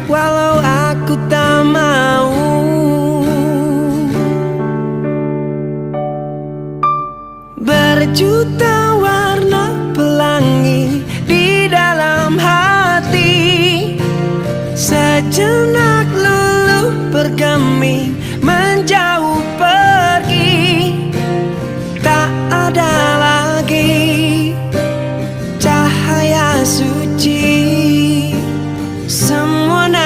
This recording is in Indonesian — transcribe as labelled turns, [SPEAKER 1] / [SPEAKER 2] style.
[SPEAKER 1] walau aku tak mau. Berjuta warna pelangi di dalam hati, sejenak luluh bergeming menjauh